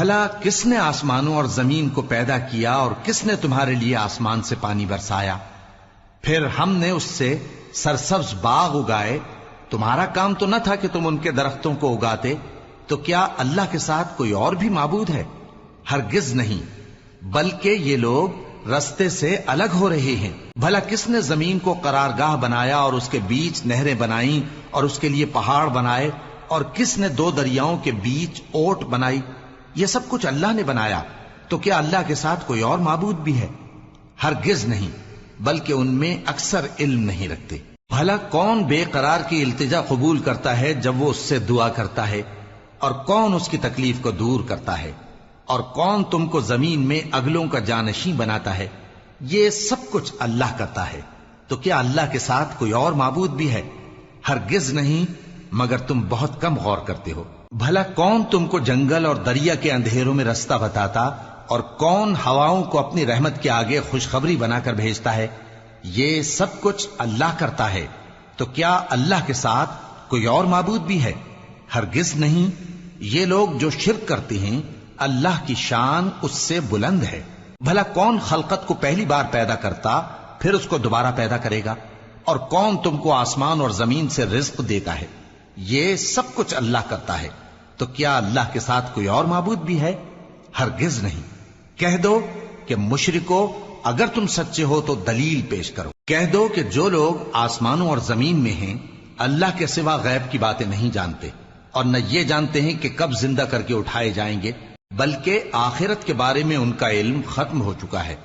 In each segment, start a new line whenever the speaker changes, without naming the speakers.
بھلا کس نے آسمانوں اور زمین کو پیدا کیا اور کس نے تمہارے لیے آسمان سے پانی برسایا؟ پھر ہم نے اس سے سرسبز باغ اگائے. تمہارا کام تو نہ تھا کہ تم ان کے درختوں کو اگاتے. تو کیا اللہ کے ساتھ کوئی اور بھی معبود ہے؟ ہرگز نہیں، بلکہ یہ لوگ رستے سے الگ ہو رہے ہیں. بھلا کس نے زمین کو قرارگاہ بنایا اور اس کے بیچ نہریں بنائیں اور اس کے لیے پہاڑ بنائے، اور کس نے دو دریاؤں کے بیچ اوٹ بنائی؟ یہ سب کچھ اللہ نے بنایا. تو کیا اللہ کے ساتھ کوئی اور معبود بھی ہے؟ ہرگز نہیں، بلکہ ان میں اکثر علم نہیں رکھتے. بھلا کون بے قرار کی التجا قبول کرتا ہے جب وہ اس سے دعا کرتا ہے، اور کون اس کی تکلیف کو دور کرتا ہے، اور کون تم کو زمین میں اگلوں کا جانشین بناتا ہے؟ یہ سب کچھ اللہ کرتا ہے. تو کیا اللہ کے ساتھ کوئی اور معبود بھی ہے؟ ہرگز نہیں، مگر تم بہت کم غور کرتے ہو. بھلا کون تم کو جنگل اور دریا کے اندھیروں میں رستہ بتاتا، اور کون ہواؤں کو اپنی رحمت کے آگے خوشخبری بنا کر بھیجتا ہے؟ یہ سب کچھ اللہ کرتا ہے. تو کیا اللہ کے ساتھ کوئی اور معبود بھی ہے؟ ہرگز نہیں. یہ لوگ جو شرک کرتے ہیں اللہ کی شان اس سے بلند ہے. بھلا کون خلقت کو پہلی بار پیدا کرتا پھر اس کو دوبارہ پیدا کرے گا؟ اور کون تم کو آسمان اور زمین سے رزق دیتا ہے؟ یہ سب کچھ اللہ کرتا ہے. تو کیا اللہ کے ساتھ کوئی اور معبود بھی ہے؟ ہرگز نہیں. کہہ دو کہ مشرکو، اگر تم سچے ہو تو دلیل پیش کرو. کہہ دو کہ جو لوگ آسمانوں اور زمین میں ہیں اللہ کے سوا غیب کی باتیں نہیں جانتے، اور نہ یہ جانتے ہیں کہ کب زندہ کر کے اٹھائے جائیں گے، بلکہ آخرت کے بارے میں ان کا علم ختم ہو چکا ہے،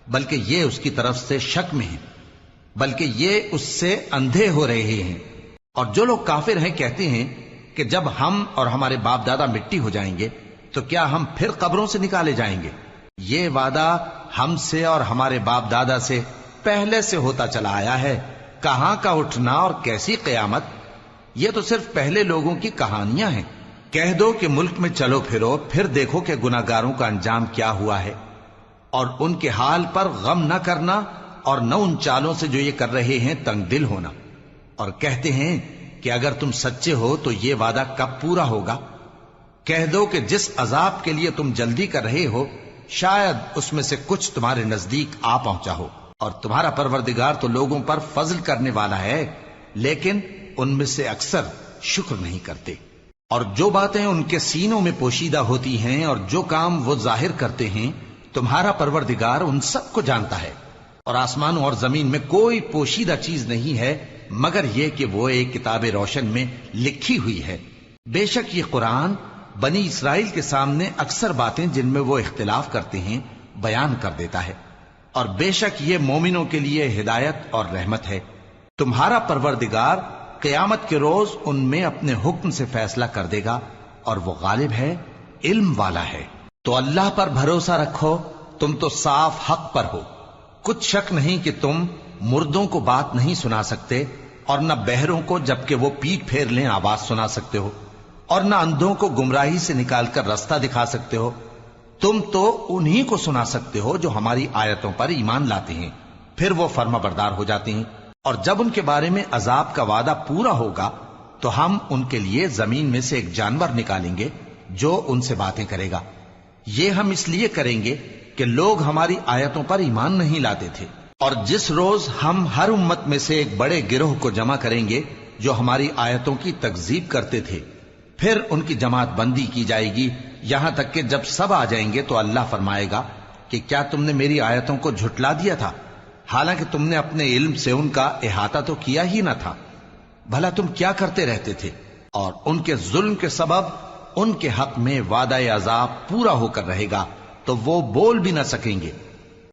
بلکہ یہ اس کی طرف سے شک میں ہیں، بلکہ یہ اس سے اندھے ہو رہے ہیں. اور جو لوگ کافر ہیں کہتے ہیں کہ جب ہم اور ہمارے باپ دادا مٹی ہو جائیں گے تو کیا ہم پھر قبروں سے نکالے جائیں گے؟ یہ وعدہ ہم سے اور ہمارے باپ دادا سے پہلے سے ہوتا چلا آیا ہے. کہاں کا اٹھنا اور کیسی قیامت؟ یہ تو صرف پہلے لوگوں کی کہانیاں ہیں. کہہ دو کہ ملک میں چلو پھرو، پھر دیکھو کہ گناہگاروں کا انجام کیا ہوا ہے، اور ان کے حال پر غم نہ کرنا، اور نہ ان چالوں سے جو یہ کر رہے ہیں تنگ دل ہونا. اور کہتے ہیں کہ اگر تم سچے ہو تو یہ وعدہ کب پورا ہوگا؟ کہہ دو کہ جس عذاب کے لیے تم جلدی کر رہے ہو شاید اس میں سے کچھ تمہارے نزدیک آ پہنچا ہو، اور تمہارا پروردگار تو لوگوں پر فضل کرنے والا ہے، لیکن ان میں سے اکثر شکر نہیں کرتے. اور جو باتیں ان کے سینوں میں پوشیدہ ہوتی ہیں اور جو کام وہ ظاہر کرتے ہیں تمہارا پروردگار ان سب کو جانتا ہے. اور آسمانوں اور زمین میں کوئی پوشیدہ چیز نہیں ہے مگر یہ کہ وہ ایک کتاب روشن میں لکھی ہوئی ہے. بے شک یہ قرآن بنی اسرائیل کے سامنے اکثر باتیں جن میں وہ اختلاف کرتے ہیں بیان کر دیتا ہے، اور بے شک یہ مومنوں کے لیے ہدایت اور رحمت ہے. تمہارا پروردگار قیامت کے روز ان میں اپنے حکم سے فیصلہ کر دے گا، اور وہ غالب ہے، علم والا ہے. تو اللہ پر بھروسہ رکھو، تم تو صاف حق پر ہو. کچھ شک نہیں کہ تم مردوں کو بات نہیں سنا سکتے، اور نہ بہروں کو جبکہ وہ پیٹ پھیر لیں آواز سنا سکتے ہو، اور نہ اندھوں کو گمراہی سے نکال کر رستہ دکھا سکتے ہو. تم تو انہی کو سنا سکتے ہو جو ہماری آیتوں پر ایمان لاتے ہیں، پھر وہ فرما بردار ہو جاتے ہیں. اور جب ان کے بارے میں عذاب کا وعدہ پورا ہوگا تو ہم ان کے لیے زمین میں سے ایک جانور نکالیں گے جو ان سے باتیں کرے گا. یہ ہم اس لیے کریں گے کہ لوگ ہماری آیتوں پر ایمان نہیں لاتے تھے. اور جس روز ہم ہر امت میں سے ایک بڑے گروہ کو جمع کریں گے جو ہماری آیتوں کی تکذیب کرتے تھے، پھر ان کی جماعت بندی کی جائے گی یہاں تک کہ جب سب آ جائیں گے تو اللہ فرمائے گا کہ کیا تم نے میری آیتوں کو جھٹلا دیا تھا، حالانکہ تم نے اپنے علم سے ان کا احاطہ تو کیا ہی نہ تھا. بھلا تم کیا کرتے رہتے تھے؟ اور ان کے ظلم کے سبب ان کے حق میں وعدہ عذاب پورا ہو کر رہے گا تو وہ بول بھی نہ سکیں گے.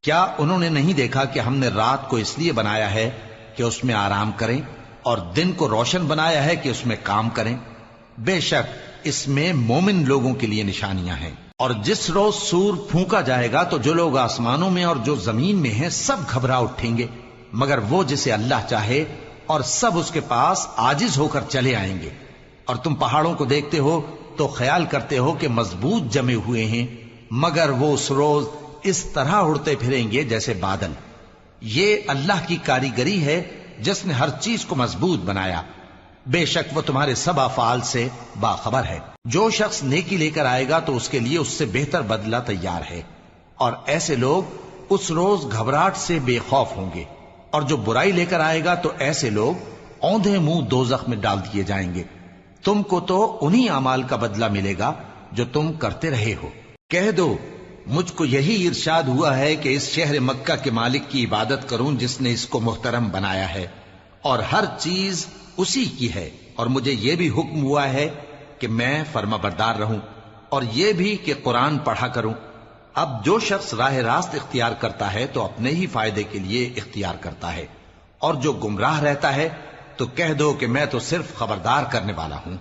کیا انہوں نے نہیں دیکھا کہ ہم نے رات کو اس لیے بنایا ہے کہ اس میں آرام کریں، اور دن کو روشن بنایا ہے کہ اس میں کام کریں؟ بے شک اس میں مومن لوگوں کے لیے نشانیاں ہیں. اور جس روز سور پھونکا جائے گا تو جو لوگ آسمانوں میں اور جو زمین میں ہیں سب گھبرا اٹھیں گے مگر وہ جسے اللہ چاہے، اور سب اس کے پاس عاجز ہو کر چلے آئیں گے. اور تم پہاڑوں کو دیکھتے ہو تو خیال کرتے ہو کہ مضبوط جمے ہوئے ہیں، مگر وہ اس روز اس طرح اڑتے پھریں گے جیسے بادل. یہ اللہ کی کاریگری ہے جس نے ہر چیز کو مضبوط بنایا. بے شک وہ تمہارے سب افعال سے باخبر ہے۔ جو شخص نیکی لے کر آئے گا تو اس کے لیے اس سے بہتر بدلہ تیار ہے، اور ایسے لوگ اس روز گھبراہٹ سے بے خوف ہوں گے، اور جو برائی لے کر آئے گا تو ایسے لوگ اوندھے منہ دوزخ میں ڈال دیے جائیں گے۔ تم کو تو انہی اعمال کا بدلہ ملے گا جو تم کرتے رہے ہو۔ کہہ دو مجھ کو یہی ارشاد ہوا ہے کہ اس شہر مکہ کے مالک کی عبادت کروں جس نے اس کو محترم بنایا ہے، اور ہر چیز اسی کی ہے، اور مجھے یہ بھی حکم ہوا ہے کہ میں فرما بردار رہوں، اور یہ بھی کہ قرآن پڑھا کروں۔ اب جو شخص راہ راست اختیار کرتا ہے تو اپنے ہی فائدے کے لیے اختیار کرتا ہے، اور جو گمراہ رہتا ہے تو کہہ دو کہ میں تو صرف خبردار کرنے والا ہوں۔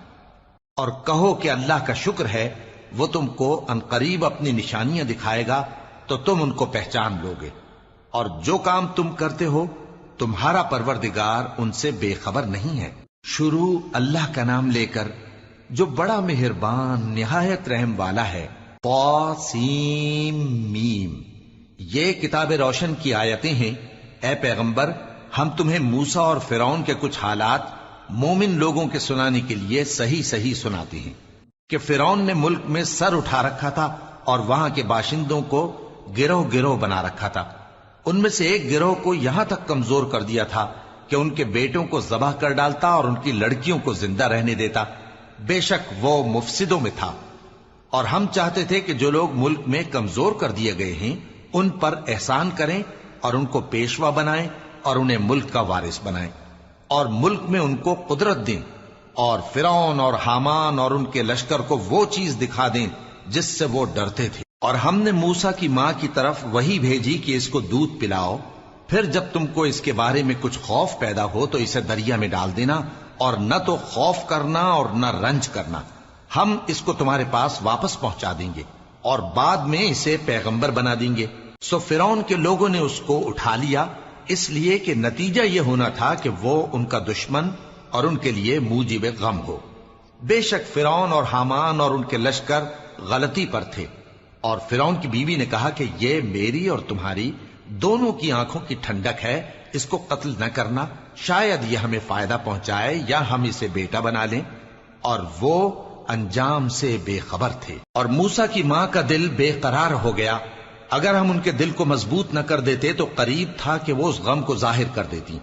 اور کہو کہ اللہ کا شکر ہے وہ تم کو عنقریب اپنی نشانیاں دکھائے گا تو تم ان کو پہچان لو گے، اور جو کام تم کرتے ہو تمہارا پروردگار ان سے بے خبر نہیں ہے۔ شروع اللہ کا نام لے کر جو بڑا مہربان نہایت رحم والا ہے۔ طاسیم میم، یہ کتاب روشن کی آیتیں ہیں۔ اے پیغمبر، ہم تمہیں موسیٰ اور فرعون کے کچھ حالات مومن لوگوں کے سنانے کے لیے صحیح صحیح سناتے ہیں کہ فرعون نے ملک میں سر اٹھا رکھا تھا اور وہاں کے باشندوں کو گروہ گروہ بنا رکھا تھا۔ ان میں سے ایک گروہ کو یہاں تک کمزور کر دیا تھا کہ ان کے بیٹوں کو ذبح کر ڈالتا اور ان کی لڑکیوں کو زندہ رہنے دیتا۔ بے شک وہ مفسدوں میں تھا، اور ہم چاہتے تھے کہ جو لوگ ملک میں کمزور کر دیے گئے ہیں ان پر احسان کریں اور ان کو پیشوا بنائیں اور انہیں ملک کا وارث بنائیں، اور ملک میں ان کو قدرت دیں، اور فرعون اور حامان اور ان کے لشکر کو وہ چیز دکھا دیں جس سے وہ ڈرتے تھے۔ اور ہم نے موسیٰ کی ماں کی طرف وہی بھیجی کہ اس کو دودھ پلاؤ، پھر جب تم کو اس کے بارے میں کچھ خوف پیدا ہو تو اسے دریا میں ڈال دینا، اور نہ تو خوف کرنا اور نہ رنج کرنا، ہم اس کو تمہارے پاس واپس پہنچا دیں گے اور بعد میں اسے پیغمبر بنا دیں گے۔ سو فرعون کے لوگوں نے اس کو اٹھا لیا، اس لیے کہ نتیجہ یہ ہونا تھا کہ وہ ان کا دشمن اور ان کے لیے موجب غم ہو۔ بے شک فرعون اور حامان اور ان کے لشکر غلطی پر تھے، اور فرعون کی بیوی نے کہا کہ یہ میری اور تمہاری دونوں کی آنکھوں کی ٹھنڈک ہے، اس کو قتل نہ کرنا، شاید یہ ہمیں فائدہ پہنچائے یا ہم اسے بیٹا بنا لیں، اور وہ انجام سے بے خبر تھے۔ اور موسیٰ کی ماں کا دل بے قرار ہو گیا، اگر ہم ان کے دل کو مضبوط نہ کر دیتے تو قریب تھا کہ وہ اس غم کو ظاہر کر دیتی۔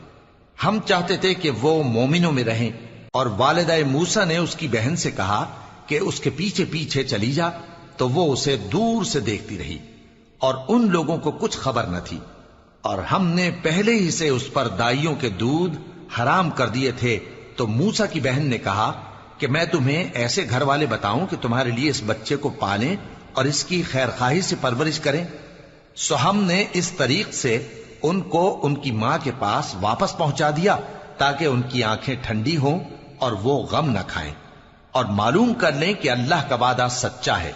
ہم چاہتے تھے کہ وہ مومنوں میں رہیں، اور والدہ موسیٰ نے اس کی بہن سے کہا کہ اس کے پیچھے پیچھے چلی جا، تو وہ اسے دور سے دیکھتی رہی، اور ان لوگوں کو کچھ خبر نہ تھی، اور ہم نے پہلے ہی سے اس پر دائیوں کے دودھ حرام کر دیے تھے۔ تو موسیٰ کی بہن نے کہا کہ میں تمہیں ایسے گھر والے بتاؤں کہ تمہارے لیے اس بچے کو پالیں اور اس کی خیر خواہی سے پرورش کریں۔ سو ہم نے اس طریق سے ان کو ان کی ماں کے پاس واپس پہنچا دیا تاکہ ان کی آنکھیں ٹھنڈی ہوں اور وہ غم نہ کھائیں، اور معلوم کر لیں کہ اللہ کا وعدہ سچا ہے،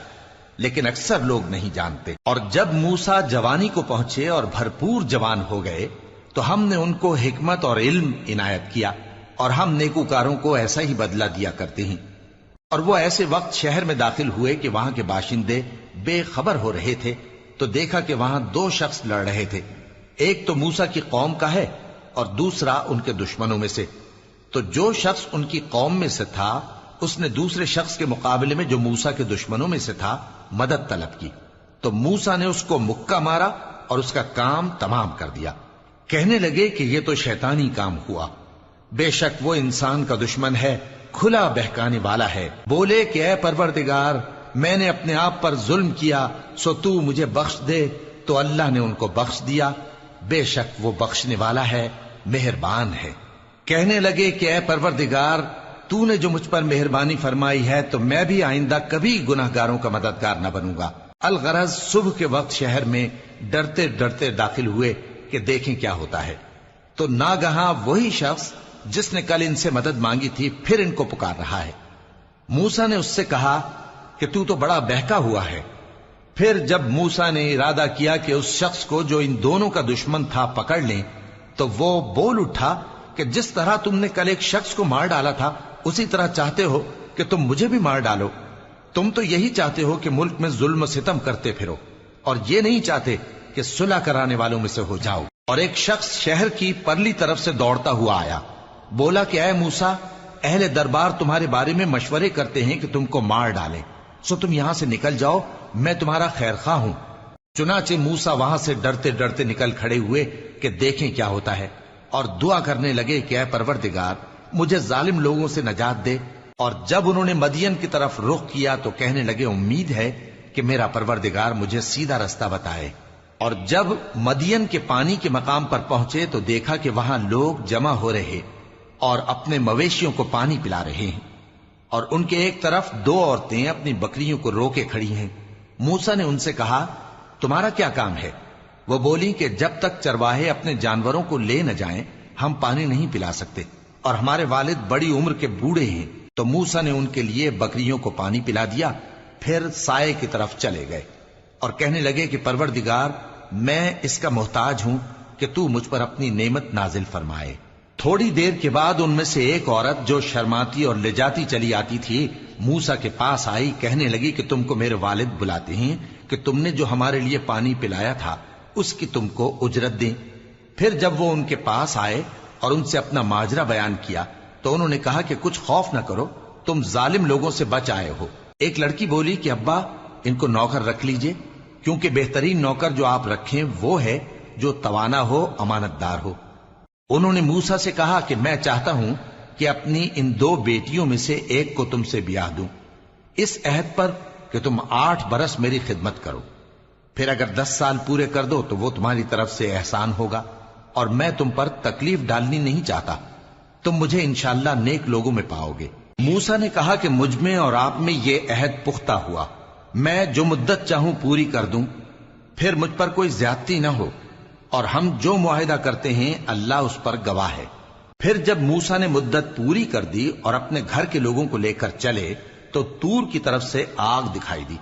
لیکن اکثر لوگ نہیں جانتے۔ اور جب موسیٰ جوانی کو پہنچے اور بھرپور جوان ہو گئے تو ہم نے ان کو حکمت اور علم عنایت کیا، اور ہم نیکوکاروں کو ایسا ہی بدلہ دیا کرتے ہیں۔ اور وہ ایسے وقت شہر میں داخل ہوئے کہ وہاں کے باشندے بے خبر ہو رہے تھے، تو دیکھا کہ وہاں دو شخص لڑ رہے تھے، ایک تو موسیٰ کی قوم کا ہے اور دوسرا ان کے دشمنوں میں سے۔ تو جو شخص ان کی قوم میں سے تھا اس نے دوسرے شخص کے مقابلے میں جو موسیٰ کے دشمنوں میں سے تھا مدد طلب کی، تو موسیٰ نے اس کو مکہ مارا اور اس کا کام تمام کر دیا۔ کہنے لگے کہ یہ تو شیطانی کام ہوا، بے شک وہ انسان کا دشمن ہے، کھلا بہکانے والا ہے۔ بولے کہ اے پروردگار، میں نے اپنے آپ پر ظلم کیا، سو تو مجھے بخش دے، تو اللہ نے ان کو بخش دیا، بے شک وہ بخشنے والا ہے، مہربان ہے۔ کہنے لگے کہ اے پروردگار، تو نے جو مجھ پر مہربانی فرمائی ہے تو میں بھی آئندہ کبھی گناہ گاروں کا مددگار نہ بنوں گا۔ الغرض صبح کے وقت شہر میں ڈرتے ڈرتے داخل ہوئے کہ دیکھیں کیا ہوتا ہے، تو ناگہاں وہی شخص جس نے کل ان سے مدد مانگی تھی پھر ان کو پکار رہا ہے۔ موسیٰ نے اس سے کہا کہ تو بڑا بہکا ہوا ہے۔ پھر جب موسیٰ نے ارادہ کیا کہ اس شخص کو جو ان دونوں کا دشمن تھا پکڑ لیں، تو وہ بول اٹھا کہ جس طرح تم نے کل ایک شخص کو مار ڈالا تھا اسی طرح چاہتے ہو کہ تم مجھے بھی مار ڈالو۔ تم تو یہی چاہتے ہو کہ ملک میں ظلم و ستم کرتے پھرو، اور یہ نہیں چاہتے کہ صلح کرانے والوں میں سے ہو جاؤ۔ اور ایک شخص شہر کی پرلی طرف سے دوڑتا ہوا آیا، بولا کہ اے موسیٰ، اہل دربار تمہارے بارے میں مشورے کرتے ہیں کہ تم کو مار ڈالیں، سو تم یہاں سے نکل جاؤ، میں تمہارا خیر خواہ ہوں۔ چنانچہ موسیٰ وہاں سے ڈرتے ڈرتے نکل کھڑے ہوئے کہ دیکھیں کیا ہوتا ہے، اور دعا کرنے لگے کہ اے پروردگار مجھے ظالم لوگوں سے نجات دے۔ اور جب انہوں نے مدین کی طرف رخ کیا تو کہنے لگے امید ہے کہ میرا پروردگار مجھے سیدھا رستہ بتائے۔ اور جب مدین کے پانی کے مقام پر پہنچے تو دیکھا کہ وہاں لوگ جمع ہو رہے اور اپنے مویشیوں کو پانی پلا رہے ہیں، اور ان کے ایک طرف دو عورتیں اپنی بکریوں کو روکے کھڑی ہیں۔ موسیٰ نے ان سے کہا تمہارا کیا کام ہے؟ وہ بولی کہ جب تک چرواہے اپنے جانوروں کو لے نہ جائیں ہم پانی نہیں پلا سکتے، اور ہمارے والد بڑی عمر کے بوڑھے ہیں۔ تو موسیٰ نے ان کے لیے بکریوں کو پانی پلا دیا، پھر سائے کی طرف چلے گئے اور کہنے لگے کہ پروردگار میں اس کا محتاج ہوں کہ تو مجھ پر اپنی نعمت نازل فرمائے۔ تھوڑی دیر کے بعد ان میں سے ایک عورت جو شرماتی اور لجاتی چلی آتی تھی موسیٰ کے پاس آئی، کہنے لگی کہ تم کو میرے والد بلاتے ہیں کہ تم نے جو ہمارے لیے پانی پلایا تھا اس کی تم کو اجرت دیں۔ پھر جب وہ ان کے پاس آئے اور ان سے اپنا ماجرا بیان کیا تو انہوں نے کہا کہ کچھ خوف نہ کرو، تم ظالم لوگوں سے بچ آئے ہو۔ ایک لڑکی بولی کہ ابا ان کو نوکر رکھ لیجئے، کیونکہ بہترین نوکر جو آپ رکھیں وہ ہے جو توانا ہو، امانت دار ہو۔ انہوں نے موسیٰ سے کہا کہ میں چاہتا ہوں کہ اپنی ان دو بیٹیوں میں سے ایک کو تم سے بیاہ دوں، اس عہد پر کہ تم 8 برس میری خدمت کرو، پھر اگر 10 سال پورے کر دو تو وہ تمہاری طرف سے احسان ہوگا، اور میں تم پر تکلیف ڈالنی نہیں چاہتا، تم مجھے انشاءاللہ نیک لوگوں میں پاؤ گے۔ موسیٰ نے کہا کہ مجھ میں اور آپ میں یہ عہد پختہ ہوا، میں جو مدت چاہوں پوری کر دوں، پھر مجھ پر کوئی زیادتی نہ ہو، اور ہم جو معاہدہ کرتے ہیں اللہ اس پر گواہ ہے۔ پھر جب موسیٰ نے مدت پوری کر دی اور اپنے گھر کے لوگوں کو لے کر چلے تو طور کی طرف سے آگ دکھائی دی۔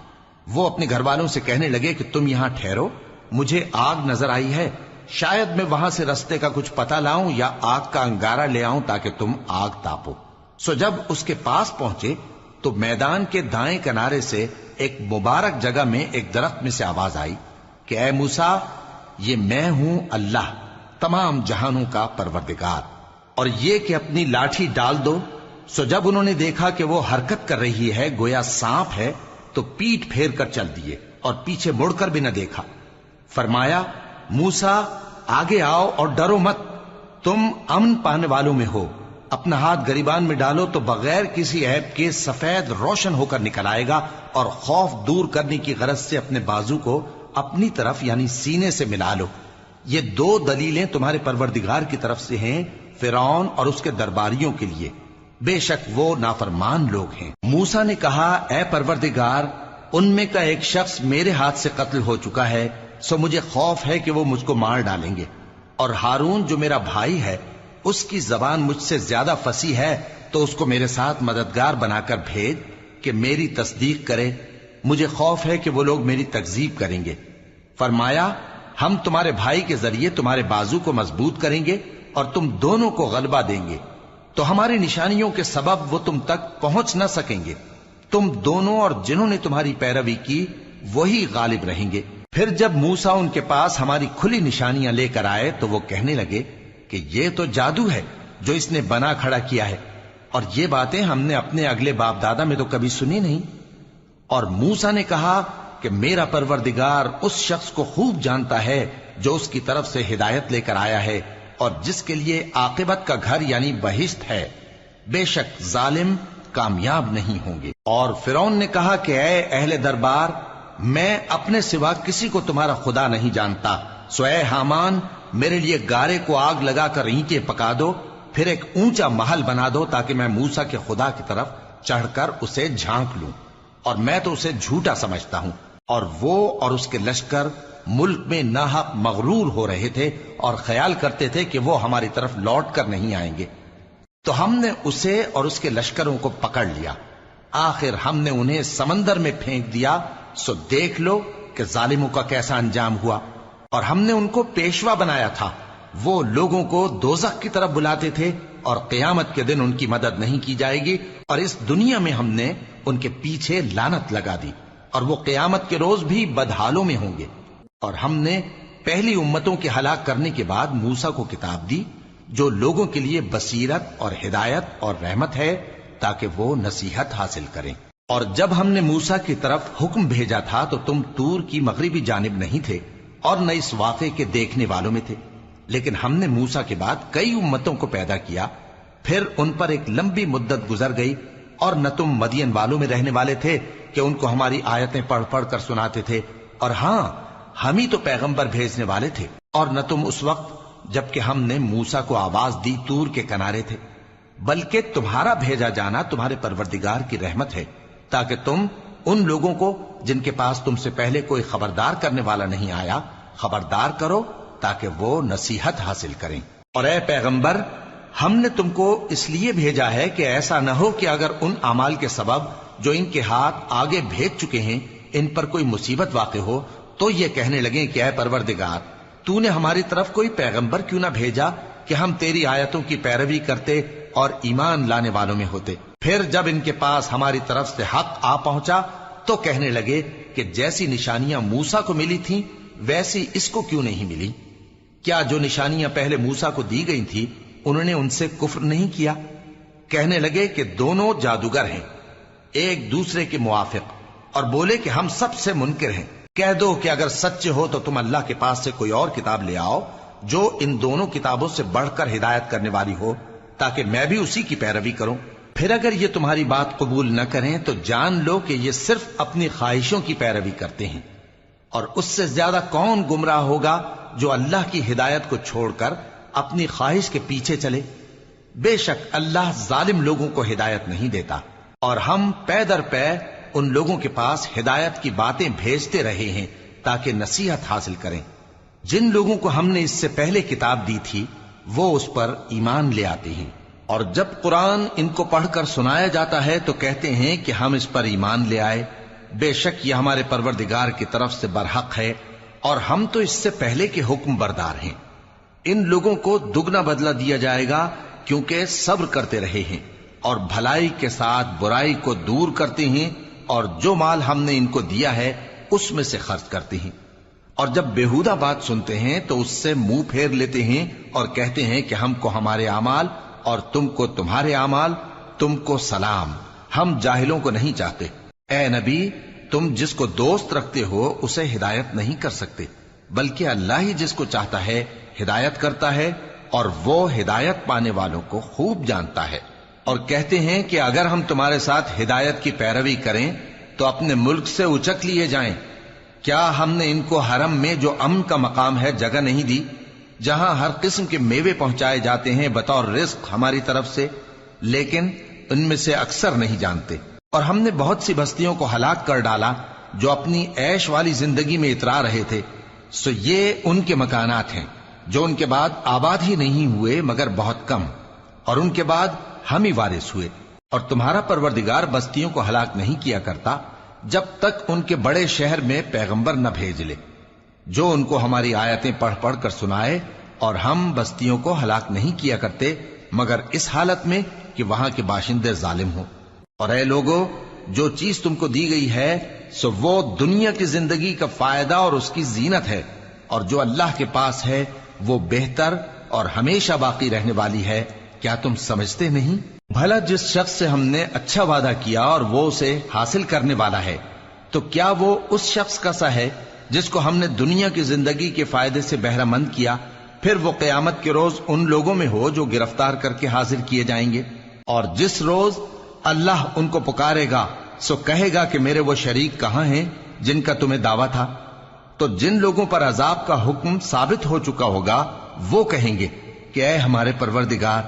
وہ اپنے گھر والوں سے کہنے لگے کہ تم یہاں ٹھہرو، مجھے آگ نظر آئی ہے، شاید میں وہاں سے رستے کا کچھ پتہ لاؤں یا آگ کا انگارہ لے آؤں تاکہ تم آگ تاپو۔ سو جب اس کے پاس پہنچے تو میدان کے دائیں کنارے سے ایک مبارک جگہ میں ایک درخت میں سے آواز آئی کہ اے موسیٰ یہ میں ہوں اللہ تمام جہانوں کا پروردگار، اور یہ کہ اپنی لاٹھی ڈال دو۔ سو جب انہوں نے دیکھا کہ وہ حرکت کر رہی ہے گویا سانپ ہے تو پیٹ پھیر کر چل دیے اور پیچھے مڑ کر بھی نہ دیکھا۔ فرمایا موسیٰ آگے آؤ اور ڈرو مت، تم امن پانے والوں میں ہو۔ اپنا ہاتھ گریبان میں ڈالو تو بغیر کسی عیب کے سفید روشن ہو کر نکل آئے گا، اور خوف دور کرنے کی غرض سے اپنے بازو کو اپنی طرف یعنی سینے سے ملا لو۔ یہ 2 دلیلیں تمہارے پروردگار کی طرف سے ہیں فرعون اور اس کے درباریوں کے لیے، بے شک وہ نافرمان لوگ ہیں۔ موسیٰ نے کہا اے پروردگار ان میں کا ایک شخص میرے ہاتھ سے قتل ہو چکا ہے، سو مجھے خوف ہے کہ وہ مجھ کو مار ڈالیں گے، اور ہارون جو میرا بھائی ہے اس کی زبان مجھ سے زیادہ فصیح ہے، تو اس کو میرے ساتھ مددگار بنا کر بھیج کہ میری تصدیق کرے، مجھے خوف ہے کہ وہ لوگ میری تکذیب کریں گے۔ فرمایا ہم تمہارے بھائی کے ذریعے تمہارے بازو کو مضبوط کریں گے اور تم دونوں کو غلبہ دیں گے، تو ہماری نشانیوں کے سبب وہ تم تک پہنچ نہ سکیں گے، تم دونوں اور جنہوں نے تمہاری پیروی کی وہی غالب رہیں گے۔ پھر جب موسیٰ ان کے پاس ہماری کھلی نشانیاں لے کر آئے تو وہ کہنے لگے کہ یہ تو جادو ہے جو اس نے بنا کھڑا کیا ہے، اور یہ باتیں ہم نے اپنے اگلے باپ دادا میں تو کبھی سنی نہیں۔ اور موسیٰ نے کہا کہ میرا پروردگار اس شخص کو خوب جانتا ہے جو اس کی طرف سے ہدایت لے کر آیا ہے اور جس کے لیے عاقبت کا گھر یعنی بہشت ہے، بے شک ظالم کامیاب نہیں ہوں گے۔ اور فرعون نے کہا کہ اے اہل دربار میں اپنے سوا کسی کو تمہارا خدا نہیں جانتا، سو اے حامان میرے لیے گارے کو آگ لگا کر اینٹیں پکا دو، پھر ایک اونچا محل بنا دو تاکہ میں موسیٰ کے خدا کی طرف چڑھ کر اسے جھانک لوں، اور میں تو اسے جھوٹا سمجھتا ہوں۔ اور وہ اور اس کے لشکر ملک میں ناحق مغرور ہو رہے تھے اور خیال کرتے تھے کہ وہ ہماری طرف لوٹ کر نہیں آئیں گے، تو ہم نے اسے اور اس کے لشکروں کو پکڑ لیا، آخر ہم نے انہیں سمندر میں پھینک دیا، سو دیکھ لو کہ ظالموں کا کیسا انجام ہوا۔ اور ہم نے ان کو پیشوا بنایا تھا، وہ لوگوں کو دوزخ کی طرف بلاتے تھے، اور قیامت کے دن ان کی مدد نہیں کی جائے گی، اور اس دنیا میں ہم نے ان کے پیچھے لعنت لگا دی، اور وہ قیامت کے روز بھی بدحالوں میں ہوں گے۔ اور ہم نے پہلی امتوں کے ہلاک کرنے کے بعد موسیٰ کو کتاب دی جو لوگوں کے لیے بصیرت اور ہدایت اور رحمت ہے تاکہ وہ نصیحت حاصل کریں۔ اور جب ہم نے موسیٰ کی طرف حکم بھیجا تھا تو تم طور کی مغربی جانب نہیں تھے اور نہ اس واقعے کے دیکھنے والوں میں تھے، لیکن ہم نے موسیٰ کے بعد کئی امتوں کو پیدا کیا، پھر ان پر ایک لمبی مدت گزر گئی، اور نہ تم مدین والوں میں رہنے والے تھے کہ ان کو ہماری آیتیں پڑھ پڑھ کر سناتے تھے، اور ہاں ہم ہی تو پیغمبر بھیجنے والے تھے، اور نہ تم اس وقت جبکہ ہم نے موسیٰ کو آواز دی طور کے کنارے تھے، بلکہ تمہارا بھیجا جانا تمہارے پروردگار کی رحمت ہے تاکہ تم ان لوگوں کو جن کے پاس تم سے پہلے کوئی خبردار کرنے والا نہیں آیا خبردار کرو تاکہ وہ نصیحت حاصل کریں۔ اور اے پیغمبر، ہم نے تم کو اس لیے بھیجا ہے کہ ایسا نہ ہو کہ اگر ان اعمال کے سبب جو ان کے ہاتھ آگے بھیج چکے ہیں ان پر کوئی مصیبت واقع ہو تو یہ کہنے لگیں کہ اے پروردگار، تو نے ہماری طرف کوئی پیغمبر کیوں نہ بھیجا کہ ہم تیری آیتوں کی پیروی کرتے اور ایمان لانے والوں میں ہوتے۔ پھر جب ان کے پاس ہماری طرف سے حق آ پہنچا تو کہنے لگے کہ جیسی نشانیاں موسیٰ کو ملی تھیں ویسی اس کو کیوں نہیں ملی؟ کیا جو نشانیاں پہلے موسیٰ کو دی گئی تھی انہوں نے ان سے کفر نہیں کیا؟ کہنے لگے کہ دونوں جادوگر ہیں ایک دوسرے کے موافق، اور بولے کہ ہم سب سے منکر ہیں۔ کہہ دو کہ اگر سچے ہو تو تم اللہ کے پاس سے کوئی اور کتاب لے آؤ جو ان دونوں کتابوں سے بڑھ کر ہدایت کرنے والی ہو تاکہ میں بھی اسی کی پیروی کروں۔ پھر اگر یہ تمہاری بات قبول نہ کریں تو جان لو کہ یہ صرف اپنی خواہشوں کی پیروی کرتے ہیں، اور اس سے زیادہ کون گمراہ ہوگا جو اللہ کی ہدایت کو چھوڑ کر اپنی خواہش کے پیچھے چلے۔ بے شک اللہ ظالم لوگوں کو ہدایت نہیں دیتا، اور ہم پے در پے ان لوگوں کے پاس ہدایت کی باتیں بھیجتے رہے ہیں تاکہ نصیحت حاصل کریں۔ جن لوگوں کو ہم نے اس سے پہلے کتاب دی تھی وہ اس پر ایمان لے آتے ہیں، اور جب قرآن ان کو پڑھ کر سنایا جاتا ہے تو کہتے ہیں کہ ہم اس پر ایمان لے آئے، بے شک یہ ہمارے پروردگار کی طرف سے برحق ہے، اور ہم تو اس سے پہلے کے حکم بردار ہیں۔ ان لوگوں کو دگنا بدلہ دیا جائے گا کیونکہ صبر کرتے رہے ہیں اور بھلائی کے ساتھ برائی کو دور کرتے ہیں، اور جو مال ہم نے ان کو دیا ہے اس میں سے خرچ کرتے ہیں، اور جب بیہودہ بات سنتے ہیں تو اس سے منہ پھیر لیتے ہیں اور کہتے ہیں کہ ہم کو ہمارے اعمال اور تم کو تمہارے اعمال، تم کو سلام، ہم جاہلوں کو نہیں چاہتے۔ اے نبی، تم جس کو دوست رکھتے ہو اسے ہدایت نہیں کر سکتے، بلکہ اللہ ہی جس کو چاہتا ہے ہدایت کرتا ہے، اور وہ ہدایت پانے والوں کو خوب جانتا ہے۔ اور کہتے ہیں کہ اگر ہم تمہارے ساتھ ہدایت کی پیروی کریں تو اپنے ملک سے اچک لیے جائیں۔ کیا ہم نے ان کو حرم میں جو امن کا مقام ہے جگہ نہیں دی، جہاں ہر قسم کے میوے پہنچائے جاتے ہیں بطور رزق ہماری طرف سے؟ لیکن ان میں سے اکثر نہیں جانتے۔ اور ہم نے بہت سی بستیوں کو ہلاک کر ڈالا جو اپنی عیش والی زندگی میں اترا رہے تھے، سو یہ ان کے مکانات ہیں جو ان کے بعد آباد ہی نہیں ہوئے مگر بہت کم، اور ان کے بعد ہم ہی وارث ہوئے۔ اور تمہارا پروردگار بستیوں کو ہلاک نہیں کیا کرتا جب تک ان کے بڑے شہر میں پیغمبر نہ بھیج لے جو ان کو ہماری آیتیں پڑھ پڑھ کر سنائے، اور ہم بستیوں کو ہلاک نہیں کیا کرتے مگر اس حالت میں کہ وہاں کے باشندے ظالم ہوں۔ اور اے لوگو، جو چیز تم کو دی گئی ہے سو وہ دنیا کی زندگی کا فائدہ اور اس کی زینت ہے، اور جو اللہ کے پاس ہے وہ بہتر اور ہمیشہ باقی رہنے والی ہے۔ کیا تم سمجھتے نہیں؟ بھلا جس شخص سے ہم نے اچھا وعدہ کیا اور وہ اسے حاصل کرنے والا ہے تو کیا وہ اس شخص کا سا ہے جس کو ہم نے دنیا کی زندگی کے فائدے سے بہرہ مند کیا، پھر وہ قیامت کے روز ان لوگوں میں ہو جو گرفتار کر کے حاضر کیے جائیں گے؟ اور جس روز اللہ ان کو پکارے گا سو کہے گا کہ میرے وہ شریک کہاں ہیں جن کا تمہیں دعویٰ تھا؟ تو جن لوگوں پر عذاب کا حکم ثابت ہو چکا ہوگا وہ کہیں گے کہ اے ہمارے پروردگار،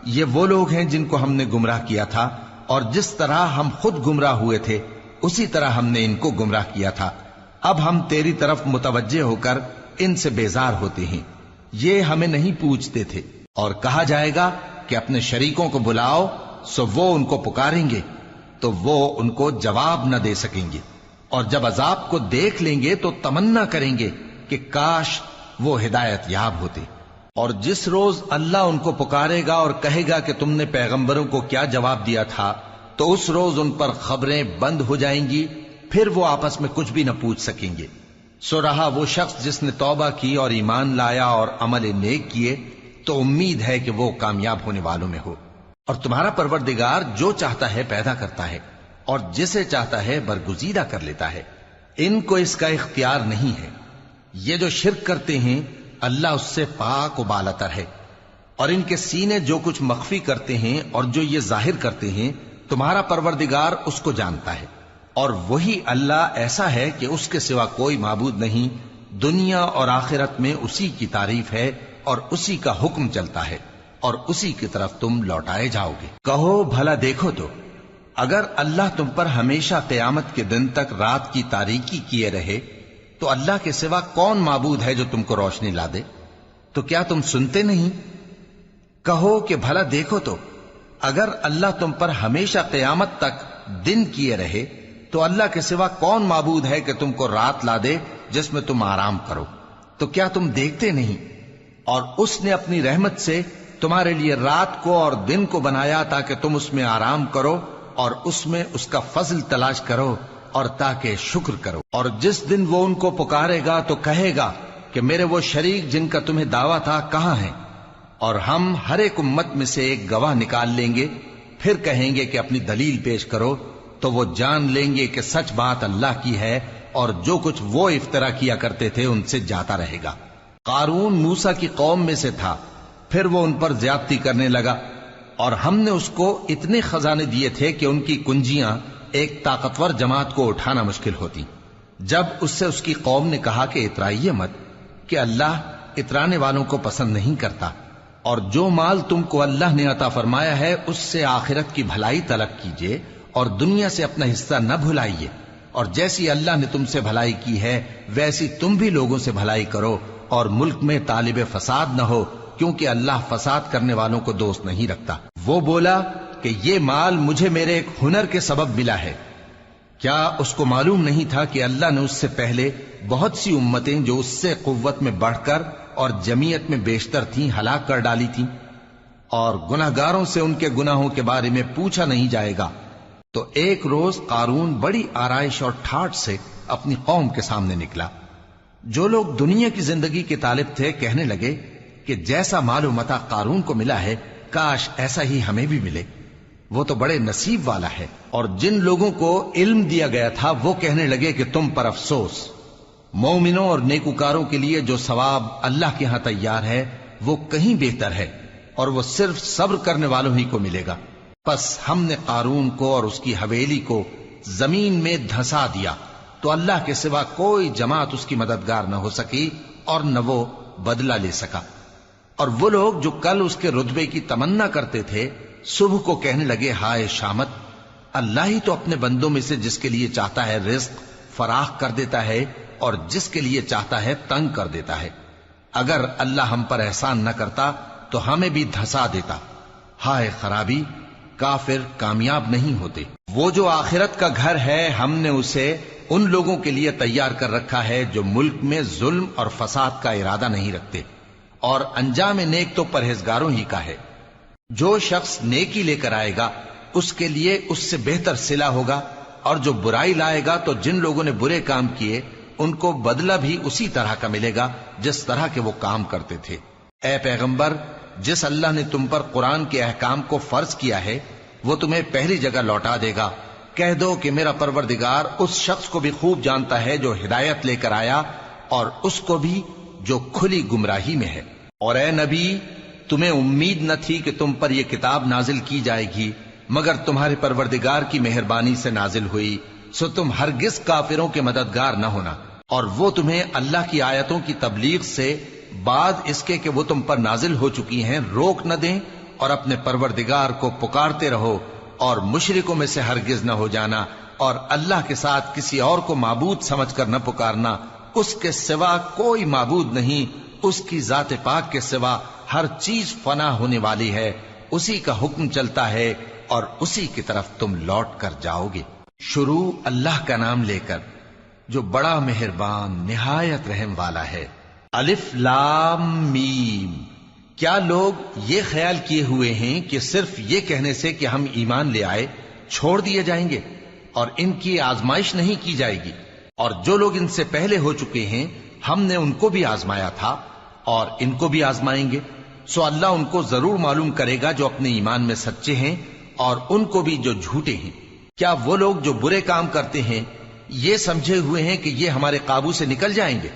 یہ وہ لوگ ہیں جن کو ہم نے گمراہ کیا تھا، اور جس طرح ہم خود گمراہ ہوئے تھے اسی طرح ہم نے ان کو گمراہ کیا تھا۔ اب ہم تیری طرف متوجہ ہو کر ان سے بیزار ہوتے ہیں، یہ ہمیں نہیں پوچھتے تھے۔ اور کہا جائے گا کہ اپنے شریکوں کو بلاؤ، سو وہ ان کو پکاریں گے تو وہ ان کو جواب نہ دے سکیں گے، اور جب عذاب کو دیکھ لیں گے تو تمنا کریں گے کہ کاش وہ ہدایت یاب ہوتے۔ اور جس روز اللہ ان کو پکارے گا اور کہے گا کہ تم نے پیغمبروں کو کیا جواب دیا تھا، تو اس روز ان پر خبریں بند ہو جائیں گی، پھر وہ آپس میں کچھ بھی نہ پوچھ سکیں گے۔ سو رہا وہ شخص جس نے توبہ کی اور ایمان لایا اور عمل نیک کیے تو امید ہے کہ وہ کامیاب ہونے والوں میں ہو۔ اور تمہارا پروردگار جو چاہتا ہے پیدا کرتا ہے اور جسے چاہتا ہے برگزیدہ کر لیتا ہے، ان کو اس کا اختیار نہیں ہے۔ یہ جو شرک کرتے ہیں اللہ اس سے پاک و بالاتر ہے، اور ان کے سینے جو کچھ مخفی کرتے ہیں اور جو یہ ظاہر کرتے ہیں تمہارا پروردگار اس کو جانتا ہے۔ اور وہی اللہ ایسا ہے کہ اس کے سوا کوئی معبود نہیں، دنیا اور آخرت میں اسی کی تعریف ہے اور اسی کا حکم چلتا ہے اور اسی کی طرف تم لوٹائے جاؤ گے۔ کہو بھلا دیکھو تو اگر اللہ تم پر ہمیشہ قیامت کے دن تک رات کی تاریکی کیے رہے تو اللہ کے سوا کون معبود ہے جو تم کو روشنی لا دے؟ تو کیا تم سنتے نہیں؟ کہو کہ بھلا دیکھو تو اگر اللہ تم پر ہمیشہ قیامت تک دن کیے رہے تو اللہ کے سوا کون معبود ہے کہ تم کو رات لا دے جس میں تم آرام کرو؟ تو کیا تم دیکھتے نہیں؟ اور اس نے اپنی رحمت سے تمہارے لیے رات کو اور دن کو بنایا تاکہ تم اس میں آرام کرو اور اس میں اس کا فضل تلاش کرو اور تاکہ شکر کرو۔ اور جس دن وہ ان کو پکارے گا تو کہے گا کہ میرے وہ شریک جن کا تمہیں دعویٰ تھا کہاں ہیں؟ اور ہم ہر ایک امت میں سے ایک گواہ نکال لیں گے، پھر کہیں گے کہ اپنی دلیل پیش کرو، تو وہ جان لیں گے کہ سچ بات اللہ کی ہے اور جو کچھ وہ افترا کیا کرتے تھے ان سے جاتا رہے گا۔ قارون موسیٰ کی قوم میں سے تھا، پھر وہ ان پر زیادتی کرنے لگا، اور ہم نے اس کو اتنے خزانے دیے تھے کہ ان کی کنجیاں ایک طاقتور جماعت کو اٹھانا مشکل ہوتی۔ جب اس سے اس کی قوم نے کہا کہ اترائیے مت، کہ اللہ اترانے والوں کو پسند نہیں کرتا، اور جو مال تم کو اللہ نے عطا فرمایا ہے اس سے آخرت کی بھلائی طلب کیجیے اور دنیا سے اپنا حصہ نہ بھلائیے، اور جیسی اللہ نے تم سے بھلائی کی ہے ویسی تم بھی لوگوں سے بھلائی کرو، اور ملک میں طالب فساد نہ ہو، کیونکہ اللہ فساد کرنے والوں کو دوست نہیں رکھتا۔ وہ بولا کہ یہ مال مجھے میرے ایک ہنر کے سبب ملا ہے۔ کیا اس کو معلوم نہیں تھا کہ اللہ نے اس سے پہلے بہت سی امتیں جو اس سے قوت میں بڑھ کر اور جمعیت میں بیشتر تھیں ہلاک کر ڈالی تھیں، اور گناہگاروں سے ان کے گناہوں کے بارے میں پوچھا نہیں جائے گا؟ تو ایک روز قارون بڑی آرائش اور ٹھاٹ سے اپنی قوم کے سامنے نکلا۔ جو لوگ دنیا کی زندگی کے طالب تھے کہنے لگے کہ جیسا مال و متاع قارون کو ملا ہے کاش ایسا ہی ہمیں بھی ملے، وہ تو بڑے نصیب والا ہے۔ اور جن لوگوں کو علم دیا گیا تھا وہ کہنے لگے کہ تم پر افسوس، مومنوں اور نیکوکاروں کے لیے جو ثواب اللہ کے ہاں تیار ہے وہ کہیں بہتر ہے، اور وہ صرف صبر کرنے والوں ہی کو ملے گا۔ پس ہم نے قارون کو اور اس کی حویلی کو زمین میں دھسا دیا، تو اللہ کے سوا کوئی جماعت اس کی مددگار نہ ہو سکی اور نہ وہ بدلہ لے سکا۔ اور وہ لوگ جو کل اس کے رتبے کی تمنا کرتے تھے صبح کو کہنے لگے ہائے شامت، اللہ ہی تو اپنے بندوں میں سے جس کے لیے چاہتا ہے رزق فراخ کر دیتا ہے اور جس کے لیے چاہتا ہے تنگ کر دیتا ہے۔ اگر اللہ ہم پر احسان نہ کرتا تو ہمیں بھی دھسا دیتا۔ ہائے خرابی، کافر کامیاب نہیں ہوتے۔ وہ جو آخرت کا گھر ہے ہم نے اسے ان لوگوں کے لیے تیار کر رکھا ہے جو ملک میں ظلم اور فساد کا ارادہ نہیں رکھتے، اور انجام نیک تو پرہیزگاروں ہی کا ہے۔ جو شخص نیکی لے کر آئے گا اس کے لیے اس سے بہتر صلہ ہوگا، اور جو برائی لائے گا تو جن لوگوں نے برے کام کیے ان کو بدلہ بھی اسی طرح کا ملے گا جس طرح کے وہ کام کرتے تھے۔ اے پیغمبر، جس اللہ نے تم پر قرآن کے احکام کو فرض کیا ہے وہ تمہیں پہلی جگہ لوٹا دے گا۔ کہہ دو کہ میرا پروردگار اس شخص کو بھی خوب جانتا ہے جو ہدایت لے کر آیا، اور اس کو بھی جو کھلی گمراہی میں ہے۔ اور اے نبی، تمہیں امید نہ تھی کہ تم پر یہ کتاب نازل کی جائے گی مگر تمہارے پروردگار کی مہربانی سے نازل ہوئی، سو تم ہرگز کافروں کے مددگار نہ ہونا۔ اور وہ تمہیں اللہ کی آیتوں کی تبلیغ سے بعد اس کے کہ وہ تم پر نازل ہو چکی ہیں روک نہ دیں، اور اپنے پروردگار کو پکارتے رہو اور مشرکوں میں سے ہرگز نہ ہو جانا، اور اللہ کے ساتھ کسی اور کو معبود سمجھ کر نہ پکارنا۔ اس کے سوا کوئی معبود نہیں، اس کی ذات پاک کے سوا ہر چیز فنا ہونے والی ہے، اسی کا حکم چلتا ہے اور اسی کی طرف تم لوٹ کر جاؤ گے۔ شروع اللہ کا نام لے کر جو بڑا مہربان نہایت رحم والا ہے۔ الف لام میم۔ کیا لوگ یہ خیال کیے ہوئے ہیں کہ صرف یہ کہنے سے کہ ہم ایمان لے آئے چھوڑ دیے جائیں گے اور ان کی آزمائش نہیں کی جائے گی؟ اور جو لوگ ان سے پہلے ہو چکے ہیں ہم نے ان کو بھی آزمایا تھا اور ان کو بھی آزمائیں گے، سو اللہ ان کو ضرور معلوم کرے گا جو اپنے ایمان میں سچے ہیں اور ان کو بھی جو جھوٹے ہیں۔ کیا وہ لوگ جو برے کام کرتے ہیں یہ سمجھے ہوئے ہیں کہ یہ ہمارے قابو سے نکل جائیں گے؟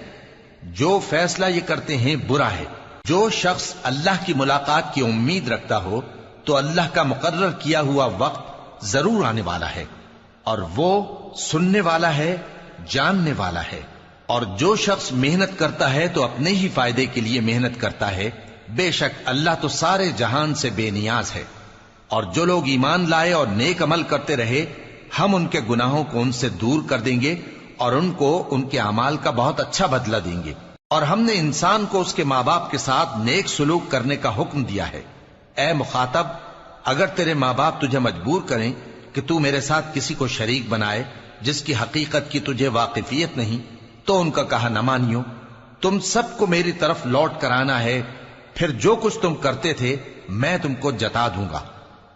جو فیصلہ یہ کرتے ہیں برا ہے۔ جو شخص اللہ کی ملاقات کی امید رکھتا ہو تو اللہ کا مقرر کیا ہوا وقت ضرور آنے والا ہے، اور وہ سننے والا ہے، جاننے والا ہے۔ اور جو شخص محنت کرتا ہے تو اپنے ہی فائدے کے لیے محنت کرتا ہے، بے شک اللہ تو سارے جہان سے بے نیاز ہے۔ اور جو لوگ ایمان لائے اور نیک عمل کرتے رہے ہم ان کے گناہوں کو ان سے دور کر دیں گے اور ان کو ان کے اعمال کا بہت اچھا بدلہ دیں گے۔ اور ہم نے انسان کو اس کے ماں باپ کے ساتھ نیک سلوک کرنے کا حکم دیا ہے۔ اے مخاطب، اگر تیرے ماں باپ تجھے مجبور کریں کہ تو میرے ساتھ کسی کو شریک بنائے جس کی حقیقت کی تجھے واقفیت نہیں تو ان کا کہا نہ مانیو۔ تم سب کو میری طرف لوٹ کر آنا ہے، پھر جو کچھ تم کرتے تھے میں تم کو جتا دوں گا۔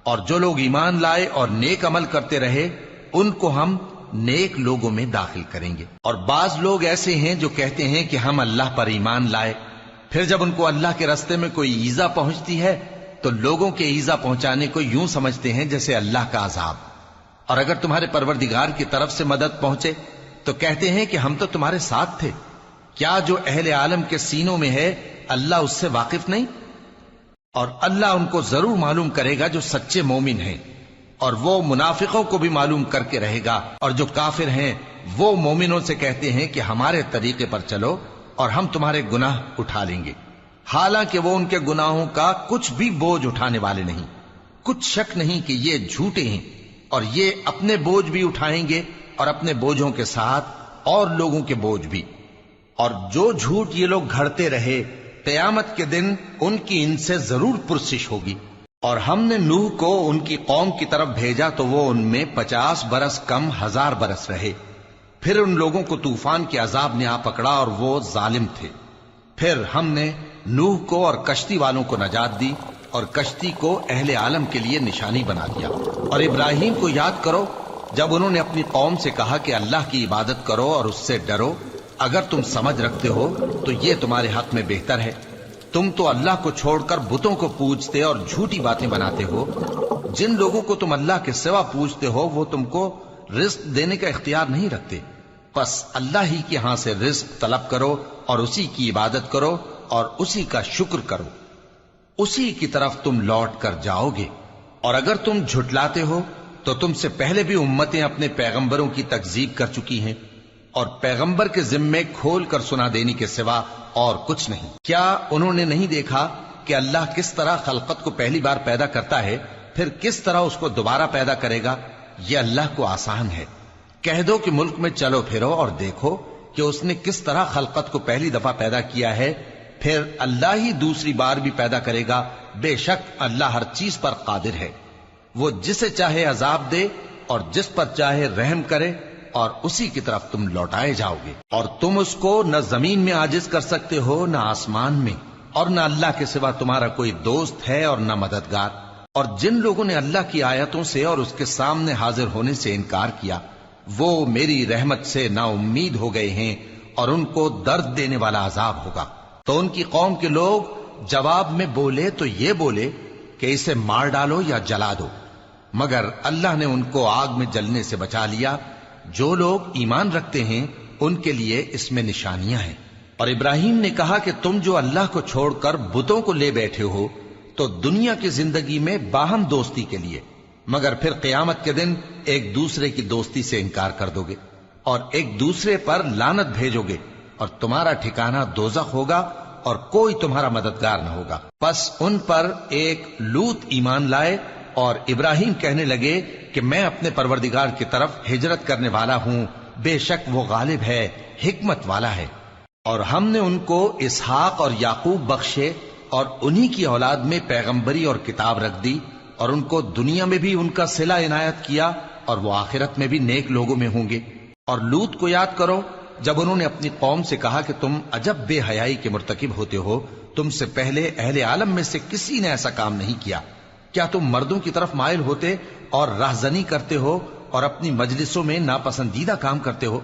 اور جو لوگ ایمان لائے اور نیک عمل کرتے رہے ان کو ہم نیک لوگوں میں داخل کریں گے۔ اور بعض لوگ ایسے ہیں جو کہتے ہیں کہ ہم اللہ پر ایمان لائے، پھر جب ان کو اللہ کے راستے میں کوئی ایذا پہنچتی ہے تو لوگوں کے ایذا پہنچانے کو یوں سمجھتے ہیں جیسے اللہ کا عذاب۔ اور اگر تمہارے پروردگار کی طرف سے مدد پہنچے تو کہتے ہیں کہ ہم تو تمہارے ساتھ تھے۔ کیا جو اہل عالم کے سینوں میں ہے اللہ اس سے واقف نہیں؟ اور اللہ ان کو ضرور معلوم کرے گا جو سچے مومن ہیں، اور وہ منافقوں کو بھی معلوم کر کے رہے گا۔ اور جو کافر ہیں وہ مومنوں سے کہتے ہیں کہ ہمارے طریقے پر چلو اور ہم تمہارے گناہ اٹھا لیں گے، حالانکہ وہ ان کے گناہوں کا کچھ بھی بوجھ اٹھانے والے نہیں۔ کچھ شک نہیں کہ یہ جھوٹے ہیں، اور یہ اپنے بوجھ بھی اٹھائیں گے اور اپنے بوجھوں کے ساتھ اور لوگوں کے بوجھ بھی۔ اور جو جھوٹ یہ لوگ گھڑتے رہے قیامت کے دن ان کی ان سے ضرور پرسش ہوگی۔ اور ہم نے نوح کو ان کی قوم کی طرف بھیجا تو وہ ان میں 50 برس کم 1000 برس رہے۔ پھر ان لوگوں کو طوفان کے عذاب نے آ پکڑا اور وہ ظالم تھے۔ پھر ہم نے نوح کو اور کشتی والوں کو نجات دی اور کشتی کو اہل عالم کے لیے نشانی بنا دیا۔ اور ابراہیم کو یاد کرو جب انہوں نے اپنی قوم سے کہا کہ اللہ کی عبادت کرو اور اس سے ڈرو، اگر تم سمجھ رکھتے ہو تو یہ تمہارے حق میں بہتر ہے۔ تم تو اللہ کو چھوڑ کر بتوں کو پوجتے اور جھوٹی باتیں بناتے ہو۔ جن لوگوں کو تم اللہ کے سوا پوجتے ہو وہ تم کو رزق دینے کا اختیار نہیں رکھتے، پس اللہ ہی کے ہاں سے رزق طلب کرو اور اسی کی عبادت کرو اور اسی کا شکر کرو، اسی کی طرف تم لوٹ کر جاؤ گے۔ اور اگر تم جھٹلاتے ہو تو تم سے پہلے بھی امتیں اپنے پیغمبروں کی تکذیب کر چکی ہیں، اور پیغمبر کے ذمے کھول کر سنا دینے کے سوا اور کچھ نہیں۔ کیا انہوں نے نہیں دیکھا کہ اللہ کس طرح خلقت کو پہلی بار پیدا کرتا ہے پھر کس طرح اس کو دوبارہ پیدا کرے گا؟ یہ اللہ کو آسان ہے۔ کہہ دو کہ ملک میں چلو پھرو اور دیکھو کہ اس نے کس طرح خلقت کو پہلی دفعہ پیدا کیا ہے، پھر اللہ ہی دوسری بار بھی پیدا کرے گا۔ بے شک اللہ ہر چیز پر قادر ہے۔ وہ جسے چاہے عذاب دے اور جس پر چاہے رحم کرے، اور اسی کی طرف تم لوٹائے جاؤ گے۔ اور تم اس کو نہ زمین میں عاجز کر سکتے ہو نہ آسمان میں، اور نہ اللہ کے سوا تمہارا کوئی دوست ہے اور نہ مددگار۔ اور جن لوگوں نے اللہ کی آیتوں سے اور اس کے سامنے حاضر ہونے سے انکار کیا وہ میری رحمت سے نا امید ہو گئے ہیں، اور ان کو درد دینے والا عذاب ہوگا۔ تو ان کی قوم کے لوگ جواب میں بولے تو یہ بولے کہ اسے مار ڈالو یا جلا دو، مگر اللہ نے ان کو آگ میں جلنے سے بچا لیا۔ جو لوگ ایمان رکھتے ہیں ان کے لیے اس میں نشانیاں ہیں۔ اور ابراہیم نے کہا کہ تم جو اللہ کو چھوڑ کر بتوں کو لے بیٹھے ہو تو دنیا کی زندگی میں باہم دوستی کے لیے، مگر پھر قیامت کے دن ایک دوسرے کی دوستی سے انکار کر دو گے اور ایک دوسرے پر لعنت بھیجو گے، اور تمہارا ٹھکانہ دوزخ ہوگا اور کوئی تمہارا مددگار نہ ہوگا۔ پس ان پر ایک لوط ایمان لائے، اور ابراہیم کہنے لگے کہ میں اپنے پروردگار کی طرف ہجرت کرنے والا ہوں، بے شک وہ غالب ہے، حکمت والا ہے۔ اور ہم نے ان کو اسحاق اور یعقوب بخشے اور انہی کی اولاد میں پیغمبری اور کتاب رکھ دی، اور ان کو دنیا میں بھی ان کا صلہ عنایت کیا اور وہ آخرت میں بھی نیک لوگوں میں ہوں گے۔ اور لوط کو یاد کرو جب انہوں نے اپنی قوم سے کہا کہ تم عجب بے حیائی کے مرتکب ہوتے ہو، تم سے پہلے اہل عالم میں سے کسی نے ایسا کام نہیں کیا۔ کیا تم مردوں کی طرف مائل ہوتے اور راہزنی کرتے ہو اور اپنی مجلسوں میں ناپسندیدہ کام کرتے ہو؟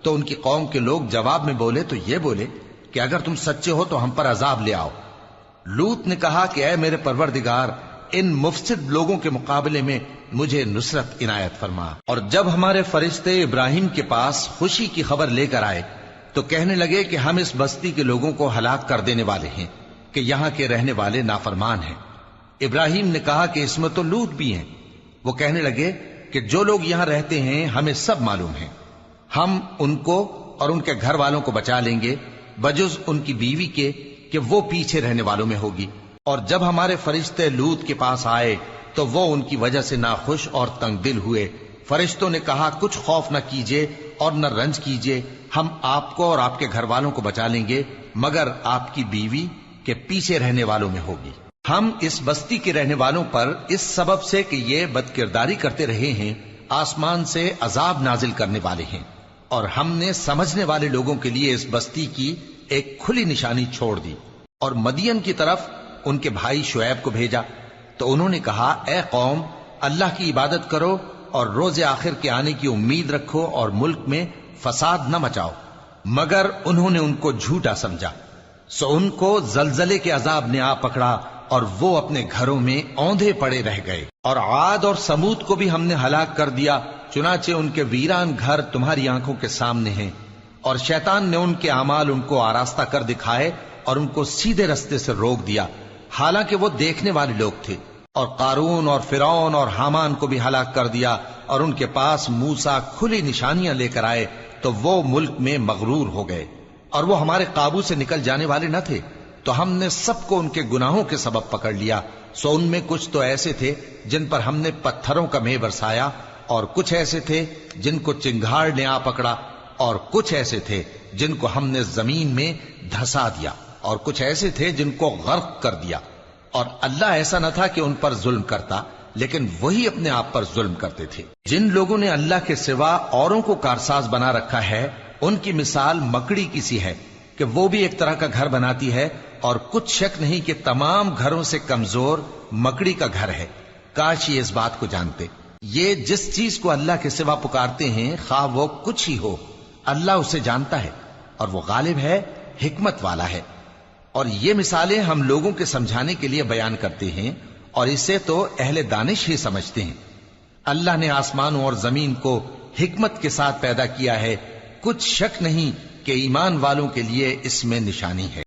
تو ان کی قوم کے لوگ جواب میں بولے تو یہ بولے کہ اگر تم سچے ہو تو ہم پر عذاب لے آؤ، لوط نے کہا کہ اے میرے پروردگار، ان مفسد لوگوں کے مقابلے میں مجھے نصرت عنایت فرما۔ اور جب ہمارے فرشتے ابراہیم کے پاس خوشی کی خبر لے کر آئے تو کہنے لگے کہ ہم اس بستی کے لوگوں کو ہلاک کر دینے والے ہیں کہ یہاں کے رہنے والے نافرمان ہیں۔ ابراہیم نے کہا کہ اس میں تو لوط بھی ہیں۔ وہ کہنے لگے کہ جو لوگ یہاں رہتے ہیں ہمیں سب معلوم ہیں، ہم ان کو اور ان کے گھر والوں کو بچا لیں گے بجز ان کی بیوی کے کہ وہ پیچھے رہنے والوں میں ہوگی۔ اور جب ہمارے فرشتے لوط کے پاس آئے تو وہ ان کی وجہ سے ناخوش اور تنگ دل ہوئے۔ فرشتوں نے کہا کچھ خوف نہ کیجیے اور نہ رنج کیجیے، ہم آپ کو اور آپ کے گھر والوں کو بچا لیں گے مگر آپ کی بیوی کے پیچھے رہنے والوں میں ہوگی۔ ہم اس بستی کے رہنے والوں پر اس سبب سے کہ یہ بدکرداری کرتے رہے ہیں آسمان سے عذاب نازل کرنے والے ہیں، اور ہم نے سمجھنے والے لوگوں کے لیے اس بستی کی ایک کھلی نشانی چھوڑ دی۔ اور مدین کی طرف ان کے بھائی شعیب کو بھیجا تو انہوں نے کہا اے قوم، اللہ کی عبادت کرو اور روز آخر کے آنے کی امید رکھو اور ملک میں فساد نہ مچاؤ، مگر انہوں نے ان کو جھوٹا سمجھا، سو ان کو زلزلے کے عذاب نے آ پکڑا اور وہ اپنے گھروں میں اوندھے پڑے رہ گئے۔ اور عاد اور سمود کو بھی ہم نے ہلاک کر دیا، چنانچہ ان کے ویران گھر تمہاری آنکھوں کے سامنے ہیں، اور شیطان نے ان کے اعمال ان کو آراستہ کر دکھائے اور ان کو سیدھے رستے سے روک دیا، حالانکہ وہ دیکھنے والے لوگ تھے۔ اور قارون اور فرعون اور حامان کو بھی ہلاک کر دیا، اور ان کے پاس موسیٰ کھلی نشانیاں لے کر آئے تو وہ ملک میں مغرور ہو گئے، اور وہ ہمارے قابو سے نکل جانے والے نہ تھے، تو ہم نے سب کو ان کے گناہوں کے سبب پکڑ لیا۔ سو ان میں کچھ تو ایسے تھے جن پر ہم نے پتھروں کا مے برسایا، اور کچھ ایسے تھے جن کو چنگھاڑ نے آ پکڑا، اور کچھ ایسے تھے جن کو ہم نے زمین میں دھسا دیا، اور کچھ ایسے تھے جن کو غرق کر دیا۔ اور اللہ ایسا نہ تھا کہ ان پر ظلم کرتا، لیکن وہی اپنے آپ پر ظلم کرتے تھے۔ جن لوگوں نے اللہ کے سوا اوروں کو کارساز بنا رکھا ہے، ان کی مثال مکڑی کی سی ہے کہ وہ بھی ایک طرح کا گھر بناتی ہے، اور کچھ شک نہیں کہ تمام گھروں سے کمزور مکڑی کا گھر ہے۔ کاش یہ اس بات کو جانتے۔ یہ جس چیز کو اللہ کے سوا پکارتے ہیں خواہ وہ کچھ ہی ہو، اللہ اسے جانتا ہے اور وہ غالب ہے، حکمت والا ہے۔ اور یہ مثالیں ہم لوگوں کے سمجھانے کے لیے بیان کرتے ہیں، اور اسے تو اہل دانش ہی سمجھتے ہیں۔ اللہ نے آسمانوں اور زمین کو حکمت کے ساتھ پیدا کیا ہے، کچھ شک نہیں کہ ایمان والوں کے لیے اس میں نشانی ہے۔